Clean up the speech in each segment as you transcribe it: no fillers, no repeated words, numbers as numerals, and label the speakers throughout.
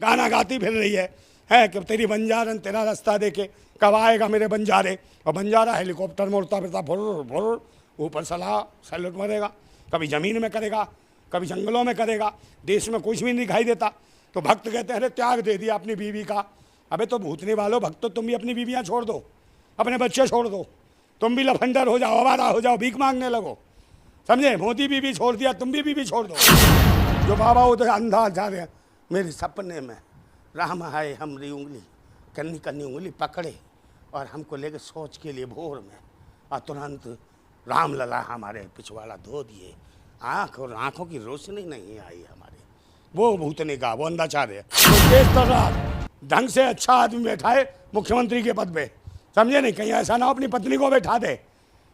Speaker 1: गाना गाती फिर रही है कि तेरी बंजारन तेरा रास्ता देखे कब आएगा मेरे बंजारे। और बंजारा हेलीकॉप्टर में उड़ता फिरता भुर भुर ऊपर सलाह सैल्यूट मारेगा, कभी ज़मीन में करेगा, कभी जंगलों में करेगा, देश में कुछ भी नहीं दिखाई देता। तो भक्त कहते हैं अरे त्याग दे दिया अपनी बीवी का। अबे तो भूतने वालों भक्त, तो तुम भी अपनी बीवियाँ छोड़ दो, अपने बच्चे छोड़ दो, तुम भी लफंडर हो जाओ, आवारा हो जाओ, भीख मांगने लगो, समझे। मोदी बीवी छोड़ दिया, तुम भी बीवी छोड़ दो। जो बाबा उधर अंधा जा रहे हैं, मेरे सपने में राम आए हमारी उंगली कन्नी कन्नी उंगली पकड़े और हमको लेके सोच के लिए भोर में, और तुरंत राम लला हमारे पिछवाड़ा धो दिए, आँख और आँखों की रोशनी नहीं आई हमारे। वो भूतने का वो अंधाचार है। तो तेज तर रात ढंग से अच्छा आदमी बैठा है मुख्यमंत्री के पद पे, समझे नहीं, कहीं ऐसा ना हो अपनी पत्नी को बैठा दे।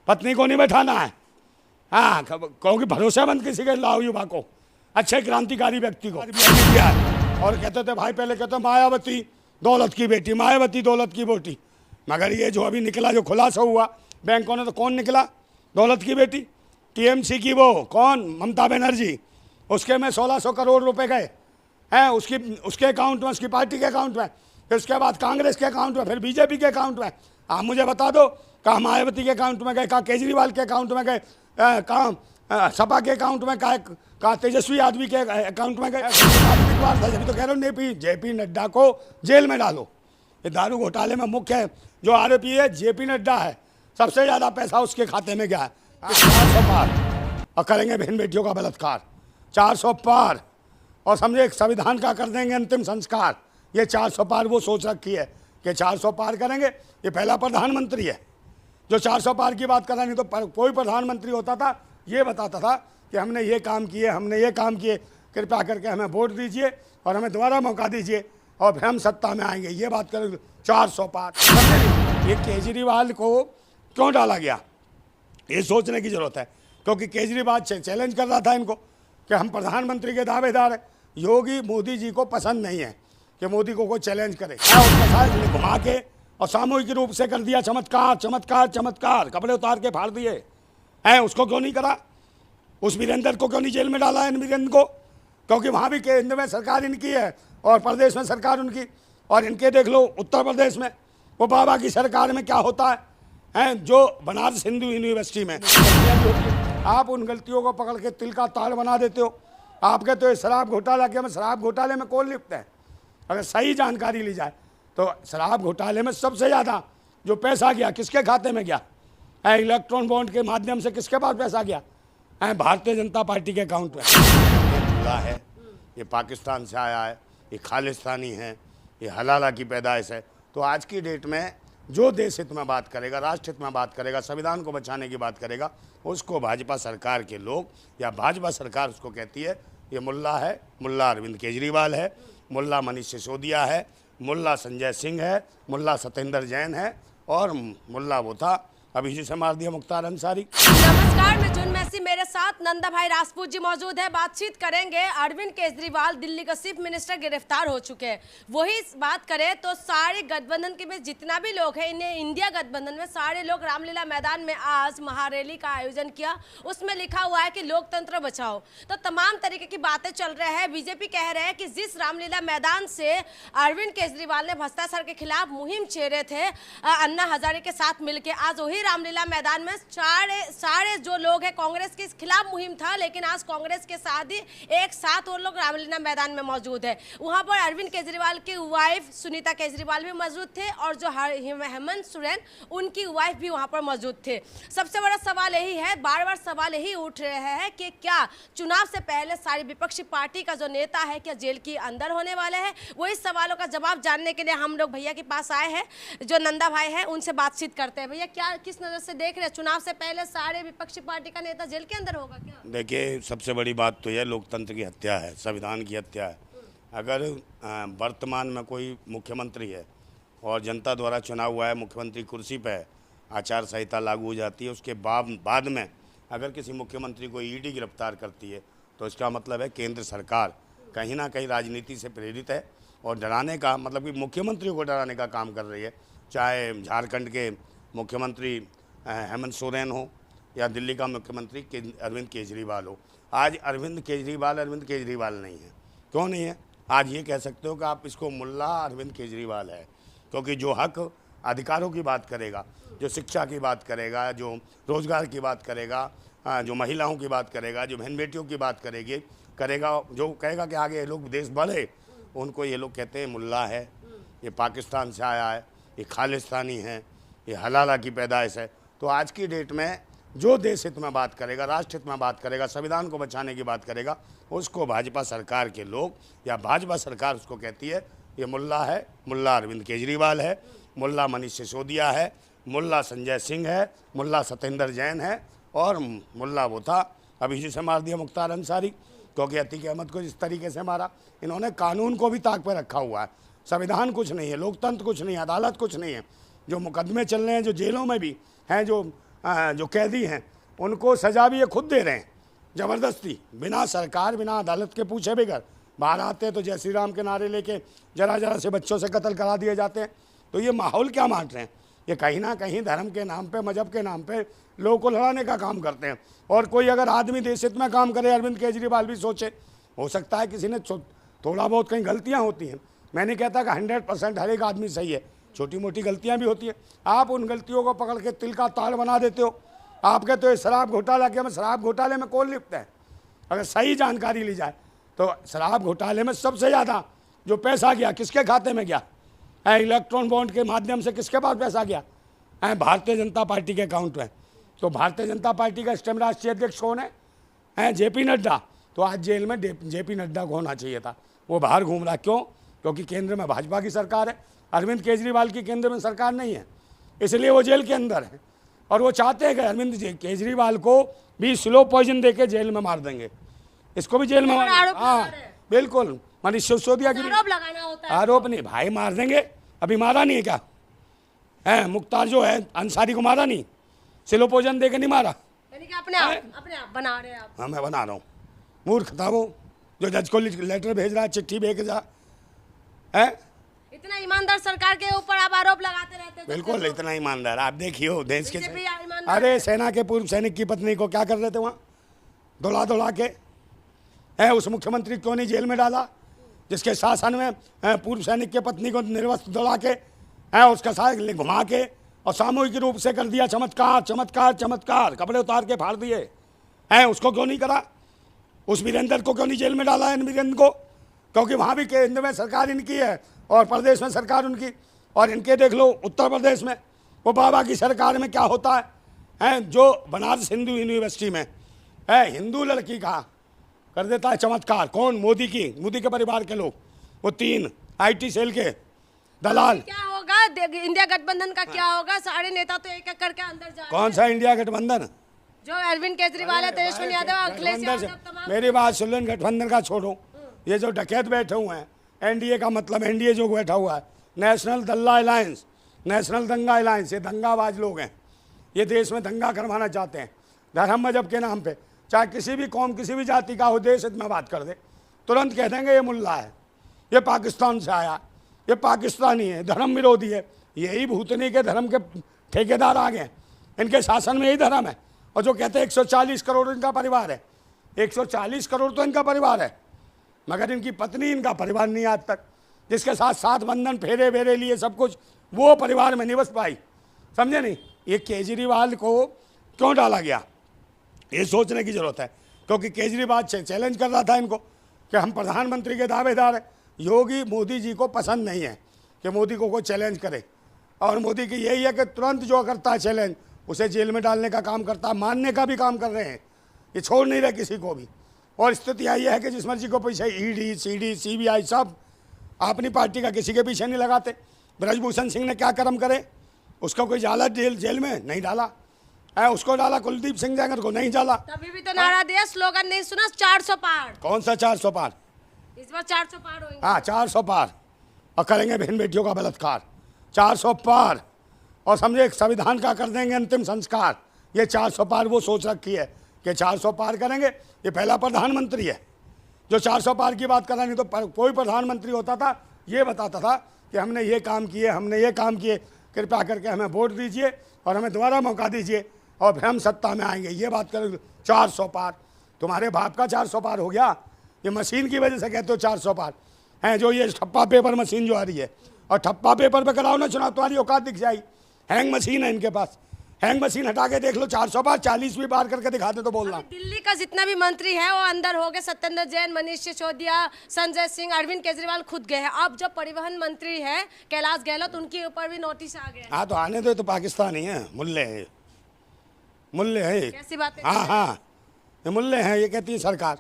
Speaker 1: पत्नी को नहीं बैठाना है, हाँ, क्योंकि भरोसेमंद किसी के लाओ युवा को, अच्छे क्रांतिकारी व्यक्ति को दिया है। और कहते थे भाई, पहले कहते मायावती दौलत की बेटी, मायावती दौलत की बेटी, मगर ये जो अभी निकला, जो खुलासा हुआ बैंकों ने, तो कौन निकला दौलत की बेटी? टीएमसी की वो कौन, ममता बनर्जी, उसके में 1600 करोड़ रुपए गए हैं उसके अकाउंट में, उसकी पार्टी के अकाउंट में, फिर उसके बाद कांग्रेस के अकाउंट में, फिर बीजेपी के अकाउंट में। आप मुझे बता दो, कहाँ मायावती के अकाउंट में गए, कहाँ केजरीवाल के अकाउंट में गए, कहाँ सपा के अकाउंट में, कहाँ तेजस्वी यादव के अकाउंट में गए। जब तो कह रहा हूँ जेपी नड्डा को जेल में डालो। ये दारू घोटाले में मुख्य जो आरोपी है जेपी नड्डा है, सबसे ज़्यादा पैसा उसके खाते में गया है। 400 पार, और करेंगे बहन बेटियों का बलात्कार, 400 पार, और समझे संविधान का कर देंगे अंतिम संस्कार। ये 400 पार वो सोच रखी है कि 400 पार करेंगे। ये पहला प्रधानमंत्री है जो 400 पार की बात कर रहा। नहीं तो कोई प्रधानमंत्री होता था ये बताता था कि हमने ये काम किए, हमने ये काम किए, कृपया करके हमें वोट दीजिए और हमें दोबारा मौका दीजिए और फिर हम सत्ता में आएंगे। ये बात करेंगे 400 पार। ये केजरीवाल को क्यों डाला गया, ये सोचने की जरूरत है, क्योंकि केजरीवाल चैलेंज कर रहा था इनको कि हम प्रधानमंत्री के दावेदार हैं। योगी मोदी जी को पसंद नहीं है कि मोदी को कोई चैलेंज करे, घुमा के और सामूहिक रूप से कर दिया चमत्कार चमत्कार चमत्कार, कपड़े उतार के फाड़ दिए हैं। उसको क्यों नहीं करा? उस वीरेंद्र को क्यों नहीं जेल में डाला है? इन वीरेंद्र को, क्योंकि वहाँ भी केंद्र में सरकार इनकी है और प्रदेश में सरकार उनकी। और इनके देख लो उत्तर प्रदेश में वो बाबा की सरकार में क्या होता है जो बनारस हिंदू यूनिवर्सिटी में आप उन गलतियों को पकड़ के तिल का ताड़ बना देते हो। आप कहते हो शराब घोटाला के, में शराब घोटाले में कौन लिप्त है? अगर सही जानकारी ली जाए तो शराब घोटाले में सबसे ज़्यादा जो पैसा गया किसके खाते में गया? इलेक्ट्रॉन बॉन्ड के माध्यम से किसके पास पैसा गया? भारतीय जनता पार्टी के अकाउंट में। ये है, ये पाकिस्तान से आया है, ये खालिस्तानी है, ये हलाला की पैदाइश है। तो आज की डेट में जो देश हित में बात करेगा, राष्ट्र हित में बात करेगा, संविधान को बचाने की बात करेगा, उसको भाजपा सरकार के लोग या भाजपा सरकार उसको कहती है ये मुल्ला है, मुल्ला अरविंद केजरीवाल है, मुल्ला मनीष सिसोदिया है, मुल्ला संजय सिंह है, मुल्ला सत्येंद्र जैन है, और मुल्ला वो था अभी जिसे मार दिया मुख्तार अंसारी।
Speaker 2: नमस्कार, मैं जुन मैसी, मेरे साथ नंदा भाई राजपूत जी मौजूद है। बातचीत करेंगे अरविंद केजरीवाल, दिल्ली का चीफ मिनिस्टर गिरफ्तार हो चुके हैं। वही बात करें तो सारे गठबंधन के में जितना भी लोग हैं, इन्हें इंडिया गठबंधन में सारे लोग रामलीला मैदान में आज महारैली का आयोजन किया। उसमें लिखा हुआ है कि लोकतंत्र बचाओ। तो तमाम तरीके की बातें चल रहे हैं। बीजेपी कह रहे हैं कि जिस रामलीला मैदान से अरविंद केजरीवाल ने भ्रष्टाचार के खिलाफ मुहिम छेड़े थे अन्ना हजारे के साथ मिलकर, आज वही रामलीला मैदान में सारे जो लोग हैं, कांग्रेस के खिलाफ मुहिम था, लेकिन आज कांग्रेस के साथ ही एक साथ और लोग रामलीला मैदान में मौजूद है। वहां पर अरविंद केजरीवाल की वाइफ सुनीता केजरीवाल भी मौजूद थे और जो हेमंत सोरेन उनकी वाइफ भी वहां पर मौजूद थे। सबसे बड़ा सवाल यही है, बार बार सवाल यही उठ रहे हैं कि क्या चुनाव से पहले सारी विपक्षी पार्टी का जो नेता है क्या जेल के अंदर होने वाले हैं? वही सवालों का जवाब जानने के लिए हम लोग भैया के पास आए हैं, जो नंदा भाई है, उनसे बातचीत करते हैं। भैया क्या किस नजर से देख रहे हैं, चुनाव से पहले सारे विपक्षी पार्टी का नेता जेल के अंदर होगा क्या?
Speaker 1: देखिए, सबसे बड़ी बात तो यह लोकतंत्र की हत्या है, संविधान की हत्या है। अगर वर्तमान में कोई मुख्यमंत्री है और जनता द्वारा चुना हुआ है, मुख्यमंत्री कुर्सी पे है, आचार संहिता लागू हो जाती है, उसके बाद में अगर किसी मुख्यमंत्री को ईडी गिरफ्तार करती है तो इसका मतलब है केंद्र सरकार कहीं ना कहीं राजनीति से प्रेरित है और डराने का, मतलब कि मुख्यमंत्रियों को डराने का काम कर रही है। चाहे झारखंड के मुख्यमंत्री हेमंत सोरेन हो या दिल्ली का मुख्यमंत्री अरविंद केजरीवाल हो। आज अरविंद केजरीवाल नहीं है। क्यों नहीं है? आज ये कह सकते हो कि आप इसको मुल्ला अरविंद केजरीवाल है, क्योंकि जो हक अधिकारों की बात करेगा, जो शिक्षा की बात करेगा, जो रोज़गार की बात करेगा, जो महिलाओं की बात करेगा, जो बहन बेटियों की बात करेगा, जो कहेगा कि आगे ये लोग देश बढ़े, उनको ये लोग कहते हैं मुल्ला है, ये पाकिस्तान से आया है, ये खालिस्तानी है, ये हलाला की पैदाइश है। तो आज की डेट में जो देश हित में बात करेगा, राष्ट्र हित में बात करेगा, संविधान को बचाने की बात करेगा, उसको भाजपा सरकार के लोग या भाजपा सरकार उसको कहती है ये मुल्ला है, मुल्ला अरविंद केजरीवाल है, मुल्ला मनीष सिसोदिया है, मुल्ला संजय सिंह है, मुल्ला सत्येंद्र जैन है, और मुल्ला वो था अभी जिसे मार दिया मुख्तार अंसारी, क्योंकि अतीक अहमद को जिस तरीके से मारा। इन्होंने कानून को भी ताक पर रखा हुआ है, संविधान कुछ नहीं है, लोकतंत्र कुछ नहीं है, अदालत कुछ नहीं है। जो मुकदमे चल रहे हैं, जो जेलों में भी हैं, जो कैदी हैं, उनको सज़ा भी ये खुद दे रहे हैं ज़बरदस्ती, बिना सरकार बिना अदालत के पूछे बगैर। बाहर आते हैं तो जय श्री राम के नारे लेके जरा से बच्चों से कत्ल करा दिए जाते हैं। तो ये माहौल क्या बांट रहे हैं? ये कहीं ना कहीं धर्म के नाम पे, मजहब के नाम पे लोगों को लड़ाने का काम करते हैं। और कोई अगर आदमी देश हित में काम करे, अरविंद केजरीवाल भी सोचे, हो सकता है किसी ने थोड़ा बहुत कहीं गलतियाँ होती हैं, मैं नहीं कहता कि 100% हर एक आदमी सही है, छोटी मोटी गलतियाँ भी होती हैं। आप उन गलतियों को पकड़ के तिल का ताड़ बना देते हो। आप कहते हो शराब घोटाला किया, में शराब घोटाले में कौन लिप्त है? अगर सही जानकारी ली जाए तो शराब घोटाले में सबसे ज़्यादा जो पैसा गया किसके खाते में गया? इलेक्ट्रॉन बॉन्ड के माध्यम से किसके पास पैसा गया? भारतीय जनता पार्टी के अकाउंट में। तो भारतीय जनता पार्टी का इस टाइम राष्ट्रीय अध्यक्ष कौन है? जेपी नड्डा। तो आज जेल में जेपी नड्डा को होना चाहिए था, वो बाहर घूम रहा। क्यों? क्योंकि केंद्र में भाजपा की सरकार है, अरविंद केजरीवाल की केंद्र में सरकार नहीं है, इसलिए वो जेल के अंदर है। और वो चाहते हैं कि अरविंद केजरीवाल को भी स्लो पॉइजन देके जेल में मार देंगे, इसको भी जेल में। हाँ बिल्कुल, मनीष सिसोदिया की
Speaker 2: आरोप लगाना होता है।
Speaker 1: आरोप नहीं भाई, मार देंगे। अभी मारा नहीं है क्या? मुख्तार जो है अंसारी को मारा नहीं, स्लो पॉइजन देके नहीं मारा।
Speaker 2: यानी कि अपने आप बना रहे हैं आप।
Speaker 1: हाँ मैं बना रहा हूँ। मूर्ख था वो जो जज को लेटर भेज रहा है, चिट्ठी भेज रहा है।
Speaker 2: इतना ईमानदार सरकार के ऊपर आप आरोप लगाते रहते हैं।
Speaker 1: बिल्कुल इतना ईमानदार। आप देखिए देश के
Speaker 2: ईमानदार।
Speaker 1: अरे सेना के पूर्व सैनिक की पत्नी को क्या कर रहे थे वहाँ, दौड़ा के उस मुख्यमंत्री क्यों नहीं जेल में डाला जिसके शासन में पूर्व सैनिक के पत्नी को निर्वस्त्र दौड़ा के उसका साथ घुमा के और सामूहिक रूप से कर दिया चमत्कार चमत्कार चमत्कार, कपड़े उतार के फाड़ दिए। उसको क्यों नहीं करा? उस वीरेंद्र को क्यों नहीं जेल में डाला? इन वीरेंद्र को, क्योंकि वहाँ भी केंद्र में सरकार इनकी है और प्रदेश में सरकार उनकी। और इनके देख लो उत्तर प्रदेश में वो बाबा की सरकार में क्या होता है, जो बनारस हिंदू यूनिवर्सिटी में हिंदू लड़की का कर देता है चमत्कार। कौन? मोदी के परिवार के लोग, वो 3 IT सेल के दलाल।
Speaker 2: क्या होगा इंडिया गठबंधन का? क्या होगा? सारे नेता तो एक एक करके अंदर जा रहे हैं।
Speaker 1: कौन सा इंडिया गठबंधन?
Speaker 2: जो अरविंद केजरीवाल है, तेजस्वी यादव, अखिलेश यादव, तमाम।
Speaker 1: मेरी बात सुन लो, गठबंधन का छोड़ो, ये जो डकैत बैठे हुए हैं, NDA का मतलब NDA जो बैठा हुआ है, नेशनल दंगा अलायंस, नेशनल दंगा अलायंस, ये दंगाबाज लोग हैं। ये देश में दंगा करवाना चाहते हैं धर्म मजहब के नाम पे। चाहे किसी भी कौम किसी भी जाति का हो, देश हित में बात कर दे, तुरंत कह देंगे ये मुल्ला है, ये पाकिस्तान से आया, ये पाकिस्तानी है, धर्म विरोधी है। यही भूतनी के धर्म के ठेकेदार आ गए, इनके शासन में यही धर्म है। और जो कहते हैं 140 करोड़ इनका परिवार है, 140 करोड़ तो इनका परिवार है, मगर इनकी पत्नी इनका परिवार नहीं आज तक, जिसके साथ 7 बंधन फेरे वेरे लिए सब कुछ, वो परिवार में नहीं बस पाई। समझे नहीं? ये केजरीवाल को क्यों डाला गया, ये सोचने की ज़रूरत है। क्योंकि केजरीवाल चैलेंज कर रहा था इनको कि हम प्रधानमंत्री के दावेदार हैं। योगी मोदी जी को पसंद नहीं है कि मोदी को कोई चैलेंज करे, और मोदी की यही है कि तुरंत जो करता है चैलेंज उसे जेल में डालने का काम करता है, मानने का भी काम कर रहे हैं, ये छोड़ नहीं रहे किसी को भी। और स्थिति आई है कि जिस मर्जी को पीछे ED CD CBI सब अपनी पार्टी का किसी के पीछे नहीं लगाते। ब्रजभूषण सिंह ने क्या कर्म करे, उसका कोई डाला जेल में? नहीं डाला। उसको डाला कुलदीप सिंह सेंगर को? नहीं डाला।
Speaker 2: तभी भी तो नारा दिया, स्लोगन नहीं सुना, 400 पार।
Speaker 1: कौन सा 400 पार?
Speaker 2: इस बार 400 पार होंगे।
Speaker 1: हाँ 400 पार, और करेंगे बहन बेटियों का बलात्कार। 400 पार, और समझे संविधान का कर देंगे अंतिम संस्कार। ये 400 पार वो सोच रखी है कि 400 पार करेंगे। ये पहला प्रधानमंत्री है जो 400 पार की बात कर रहा। नहीं तो कोई प्रधानमंत्री होता था ये बताता था कि हमने ये काम किए, हमने ये काम किए, कृपया करके हमें वोट दीजिए और हमें दोबारा मौका दीजिए और फिर हम सत्ता में आएंगे। ये बात करें 400 पार, तुम्हारे बाप का 400 पार हो गया। ये मशीन की वजह से कहते हो 400 पार हैं जो ये ठप्पा पेपर मशीन जो आ रही है, और ठप्पा पेपर पे कराओ ना चुनाव, तुम्हारी औकात दिख जाएगी। हैंग मशीन है इनके पास, हैंग मशीन हटा के देख लो, 400 बार 40 भी बार करके दिखा दे तो बोलना।
Speaker 2: दिल्ली का जितना भी मंत्री है वो अंदर हो गए, सत्येंद्र जैन, मनीष सिसोदिया, संजय सिंह, अरविंद केजरीवाल खुद गए हैं। अब जो परिवहन मंत्री है कैलाश गहलोत, उनके ऊपर भी नोटिस आ गया।
Speaker 1: हाँ तो आने दो, तो पाकिस्तानी है, मुल्ले है, मुल्ले है।
Speaker 2: कैसी बात है?
Speaker 1: हाँ हाँ, ये मुल्ले हैं, ये कहती है सरकार,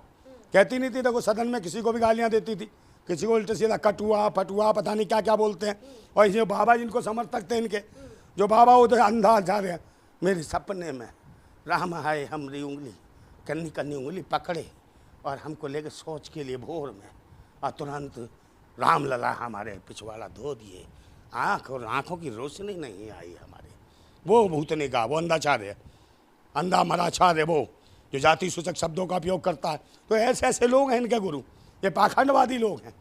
Speaker 1: कहती नहीं थी। देखो सदन में किसी को भी गालियाँ देती थी, किसी को उल्टे सीधा कटुआ फटुआ पता नहीं क्या क्या बोलते हैं। और ये बाबा जिनको समर्थक थे इनके, जो बाबा उधर अंधा जा रहे हैं, मेरे सपने में राम आए हमारी उंगली कन्नी कन्नी उंगली पकड़े और हमको लेके सोच के लिए भोर में, और तुरंत राम लला हमारे पिछवाड़ा धो दिए, आँख और आँखों की रोशनी नहीं आई हमारे। वो भूतने का, वो अंधाचार्य है, अंधा मराचार्य, वो जो जाति सूचक शब्दों का उपयोग करता है। तो ऐसे ऐसे लोग हैं इनके गुरु, ये पाखंडवादी लोग हैं।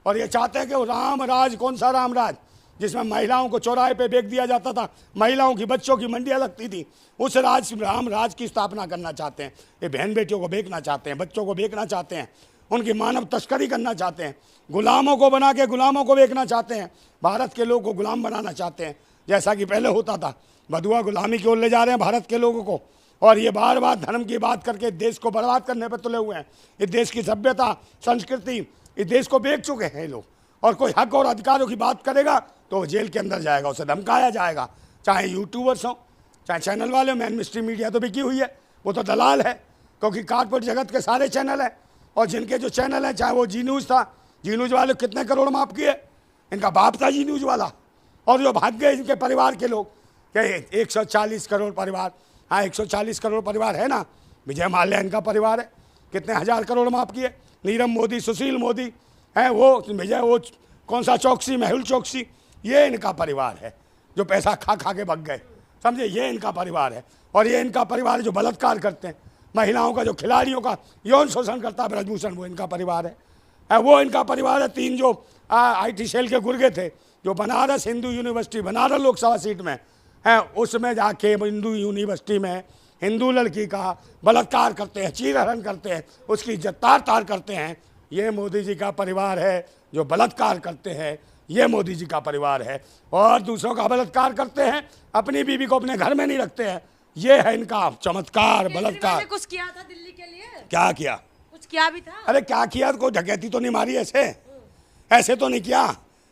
Speaker 1: और ये चाहते हैं कि वो राम राज, कौन सा राम राज जिसमें महिलाओं को चौराहे पे बेच दिया जाता था, महिलाओं की बच्चों की मंडियाँ लगती थी, उस राम राज की स्थापना करना चाहते हैं। ये बहन बेटियों को बेचना चाहते हैं, बच्चों को बेचना चाहते हैं, उनकी मानव तस्करी करना चाहते हैं, गुलामों को बना के गुलामों को बेचना चाहते हैं, भारत के लोगों को गुलाम बनाना चाहते हैं, जैसा कि पहले होता था। बधुआ गुलामी की ओर ले जा रहे हैं भारत के लोगों को, और ये बार बार धर्म की बात करके देश को बर्बाद करने पर तुले हुए हैं। इस देश की सभ्यता संस्कृति, इस देश को बेच चुके हैं ये लोग। और कोई हक और अधिकारों की बात करेगा तो वो जेल के अंदर जाएगा, उसे धमकाया जाएगा, चाहे यूट्यूबर्स हों, चाहे चैनल वाले हों। मैन मिस्ट्री मीडिया तो बिकी हुई है, वो तो दलाल है, क्योंकि कारपोरेट जगत के सारे चैनल हैं। और जिनके जो चैनल हैं, चाहे वो जी न्यूज़ था, जी न्यूज़ वाले कितने करोड़ माफ किए, इनका बाप था जी न्यूज़ वाला। और जो भाग गए इनके परिवार के लोग, 140 करोड़ परिवार, हाँ 140 करोड़ परिवार है ना, विजय माल्या इनका परिवार है, कितने हजार करोड़ माफ किए। नीरव मोदी, सुशील मोदी हैं, वो विजय, वो कौन सा चौकसी, मेहुल चौकसी, ये इनका परिवार है जो पैसा खा खा के भग गए, समझे, ये इनका परिवार है। और ये इनका परिवार है जो बलात्कार करते हैं, महिलाओं का, जो खिलाड़ियों का यौन शोषण करता है ब्रजभूषण, वो इनका परिवार है। वो इनका परिवार है। 3 जो IT सेल के गुर्गे थे, जो बनारस हिंदू यूनिवर्सिटी, बनारस लोकसभा सीट में हैं, उसमें जाके हिंदू यूनिवर्सिटी में हिंदू लड़की का बलात्कार करते हैं, चीरहरण करते हैं, उसकी इज्जत तार तार करते हैं। ये मोदी जी का परिवार है जो बलात्कार करते हैं, ये मोदी जी का परिवार है। और दूसरों का बलात्कार करते हैं, अपनी बीवी को अपने घर में नहीं रखते हैं। ये है इनका चमत्कार, बलात्कार।
Speaker 2: कुछ किया था दिल्ली के लिए?
Speaker 1: क्या किया?
Speaker 2: कुछ किया भी था?
Speaker 1: अरे क्या किया, कोई डकैती तो नहीं मारी, ऐसे तो नहीं किया,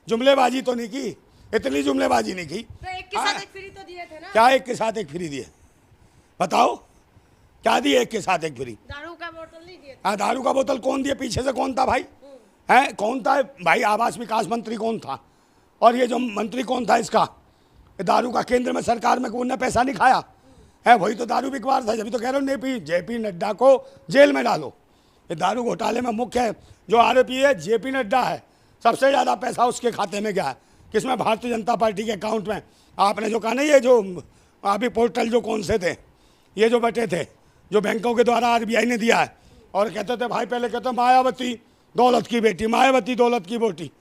Speaker 1: जुमलेबाजी तो नहीं की, इतनी जुमलेबाजी नहीं की।
Speaker 2: तो एक के साथ एक फ्री तो दिए थे ना?
Speaker 1: क्या एक के साथ एक फ्री दिए? बताओ क्या दिए एक के साथ एक फ्री?
Speaker 2: दारू का बोतल नहीं दिए?
Speaker 1: हाँ, दारू का बोतल कौन दिया? पीछे से कौन था भाई? है कौन था भाई? आवास विकास मंत्री कौन था? और ये जो मंत्री कौन था इसका, दारू का केंद्र में सरकार में उनने पैसा नहीं खाया है, वही तो दारू बिकवार था। जब तो कह रहे हो JP नड्डा को जेल में डालो। ये दारू घोटाले में मुख्य जो आरोपी है JP नड्डा है, सबसे ज़्यादा पैसा उसके खाते में गया है। किसमें? भारतीय जनता पार्टी के अकाउंट में। आपने जो कहा ना, ये जो अभी पोर्टल जो कौन से थे, ये जो बटे थे, जो बैंकों के द्वारा RBI ने दिया है, और कहते थे भाई, पहले कहते मायावती दौलत की बेटी, मायावती दौलत की बेटी,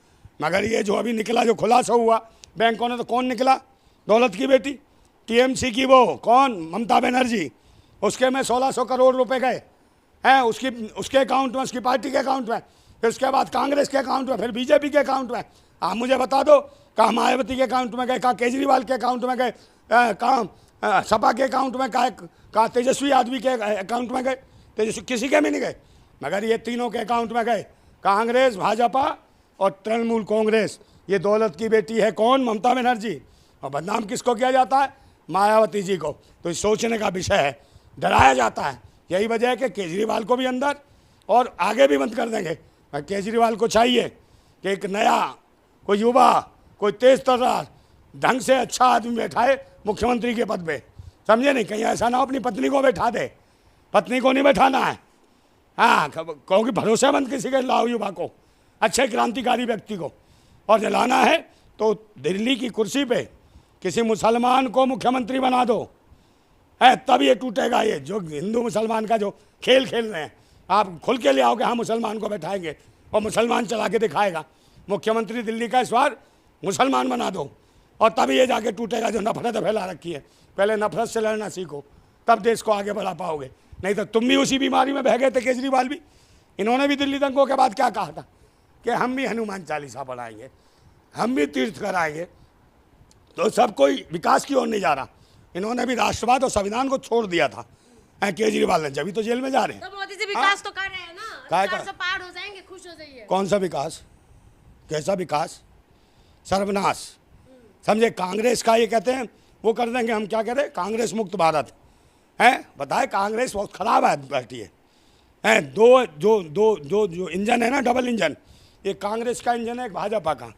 Speaker 1: मगर ये जो अभी निकला, जो खुलासा हुआ बैंकों ने, तो कौन निकला दौलत की बेटी? TMC की वो कौन, ममता बनर्जी, उसके में 1600 करोड़ रुपए गए हैं उसके अकाउंट में, उसकी पार्टी के अकाउंट में, फिर उसके बाद कांग्रेस के अकाउंट में, फिर BJP के अकाउंट में। आप मुझे बता दो, कहाँ मायावती के अकाउंट में गए, कहाँ केजरीवाल के अकाउंट में गए, कहाँ सपा के अकाउंट में, कहाँ तेजस्वी आदमी के अकाउंट में गए? तेजस्वी किसी के भी नहीं गए, मगर ये तीनों के अकाउंट में गए, कांग्रेस, भाजपा और तृणमूल कांग्रेस। ये दौलत की बेटी है कौन? ममता बनर्जी। और बदनाम किसको किया जाता है? मायावती जी को। तो सोचने का विषय है, डराया जाता है। यही वजह है कि केजरीवाल को भी अंदर और आगे भी बंद कर देंगे। केजरीवाल को चाहिए कि एक नया कोई युवा, कोई तेज तर्रार, ढंग से अच्छा आदमी बैठाए मुख्यमंत्री के पद पे, समझे नहीं? कहीं ऐसा ना हो अपनी पत्नी को बैठा दे, पत्नी को नहीं बैठाना है। हाँ, क्योंकि भरोसेमंद किसी के लाओ युवा को, अच्छे क्रांतिकारी व्यक्ति को, और जलाना है तो दिल्ली की कुर्सी पे किसी मुसलमान को मुख्यमंत्री बना दो, है तब ये टूटेगा। ये जो हिंदू मुसलमान का जो खेल खेल रहे हैं, आप खुल के ले आओगे, हाँ मुसलमान को बैठाएंगे और मुसलमान चला के दिखाएगा। मुख्यमंत्री दिल्ली का इस बार मुसलमान बना दो, और तभी ये जाके टूटेगा जो नफरत फैला रखी है। पहले नफरत से लड़ना सीखो, तब देश को आगे बढ़ा पाओगे। नहीं तो तुम भी उसी बीमारी में बह गए थे, केजरीवाल भी। इन्होंने भी दिल्ली दंगों के बाद क्या कहा था? कि हम भी हनुमान चालीसा पढ़ाएंगे, हम भी तीर्थ कराएंगे, तो सब कोई विकास की ओर नहीं जा रहा। इन्होंने भी राष्ट्रवाद और संविधान को छोड़ दिया था। केजरीवाल ने जब तो जेल में जा रहे हैं।
Speaker 2: तो मोदी जी विकास तो कर रहे हैं ना, 400 पार हो जाएंगे, खुश हो जाइए।
Speaker 1: कौन सा विकास, कैसा विकास, सर्वनाश। समझे, कांग्रेस का ये कहते हैं वो कर देंगे, हम क्या कह रहे हैं, कांग्रेस मुक्त भारत है। बताए कांग्रेस बहुत खराब है पार्टी है। जो इंजन है ना, डबल इंजन, एक कांग्रेस का इंजन है, एक भाजपा का,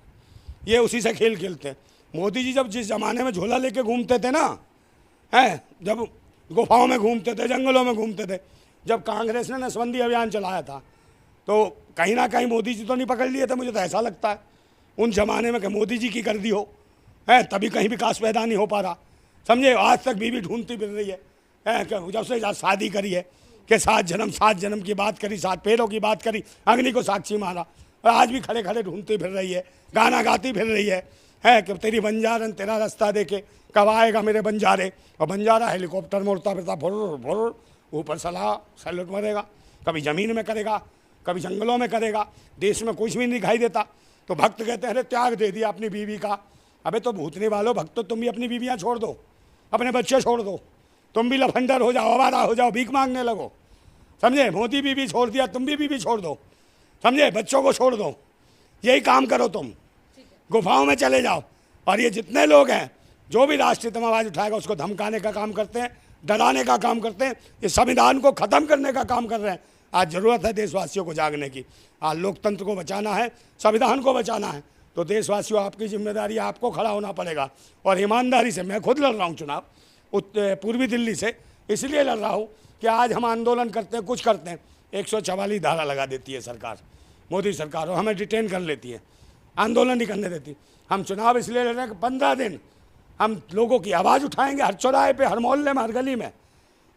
Speaker 1: ये उसी से खेल खेलते हैं। मोदी जी जब जिस जमाने में झोला लेके घूमते थे ना, जब गुफाओं में घूमते थे, जंगलों में घूमते थे, जब कांग्रेस ने नसबंदी अभियान चलाया था, तो कहीं ना कहीं मोदी जी तो नहीं पकड़ लिए थे, मुझे तो ऐसा लगता है उन जमाने में कि मोदी जी की कर दी हो, तभी कहीं विकास पैदा नहीं हो पा रहा। समझे, आज तक बीवी ढूंढती फिर रही है, जब से शादी करी है कि 7 जन्म की बात करी, 7 पेड़ों की बात करी, अग्नि को साक्षी मारा, और आज भी खड़े खड़े ढूंढती फिर रही है, गाना गाती फिर रही है कि तेरी बंजारन तेरा रास्ता देखे कब आएगा मेरे बंजारे। और बंजारा हेलीकॉप्टर में उड़ता फिरता, भुर भुर, ऊपर सलाह सैल्यूट मरेगा, कभी ज़मीन में करेगा, कभी जंगलों में करेगा, देश में कुछ भी नहीं दिखाई देता। तो भक्त कहते हैं अरे त्याग दे दिया अपनी बीवी का। अबे तो भूतने वालों भक्त, तो तुम भी अपनी बीवियाँ छोड़ दो, अपने बच्चे छोड़ दो, तुम भी लफंडर हो जाओ, आवारा हो जाओ, भीख मांगने लगो। समझे, मोदी बीवी छोड़ दिया, तुम भी बीवी छोड़ दो, समझे, बच्चों को छोड़ दो, यही काम करो तुम, गुफाओं में चले जाओ। और ये जितने लोग हैं जो भी राष्ट्रीयतम आवाज़ उठाएगा उसको धमकाने का काम करते हैं, डराने का काम करते हैं, ये संविधान को ख़त्म करने का काम कर रहे हैं। आज ज़रूरत है देशवासियों को जागने की। आज लोकतंत्र को बचाना है, संविधान को बचाना है, तो देशवासियों आपकी जिम्मेदारी, आपको खड़ा होना पड़ेगा। और ईमानदारी से मैं खुद लड़ रहा हूँ चुनाव पूर्वी दिल्ली से, इसलिए लड़ रहा हूँ कि आज हम आंदोलन करते हैं, कुछ करते हैं, 144 धारा लगा देती है सरकार, मोदी सरकार, और हमें डिटेन कर लेती है, आंदोलन नहीं करने देती। हम चुनाव इसलिए लड़ रहे हैं कि 15 दिन हम लोगों की आवाज़ उठाएंगे, हर चौराहे पे, हर मोहल्ले में, हर गली में,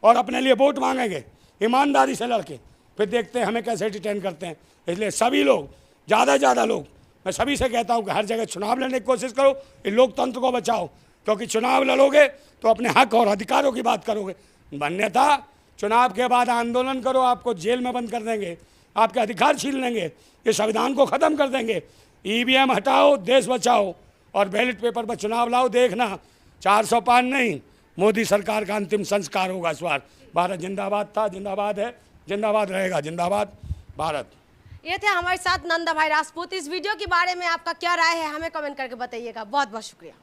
Speaker 1: और अपने लिए वोट मांगेंगे ईमानदारी से लड़के, फिर देखते हैं हमें कैसे डिटेन करते हैं। इसलिए सभी लोग, ज़्यादा से ज़्यादा लोग, मैं सभी से कहता हूँ कि हर जगह चुनाव लड़ने की कोशिश करो, इस लोकतंत्र को बचाओ, क्योंकि चुनाव लड़ोगे तो अपने हक और अधिकारों की बात करोगे। अन्यथा चुनाव के बाद आंदोलन करो, आपको जेल में बंद कर देंगे, आपके अधिकार छीन लेंगे, ये संविधान को ख़त्म कर देंगे। ईवीएम हटाओ, देश बचाओ, और बैलेट पेपर पर चुनाव लाओ, देखना 400 पार नहीं, मोदी सरकार का अंतिम संस्कार होगा इस बार। भारत जिंदाबाद था, जिंदाबाद है, जिंदाबाद रहेगा, जिंदाबाद भारत।
Speaker 2: ये थे हमारे साथ नंदा भाई राजपूत। इस वीडियो के बारे में आपका क्या राय है हमें कमेंट करके बताइएगा। बहुत बहुत शुक्रिया।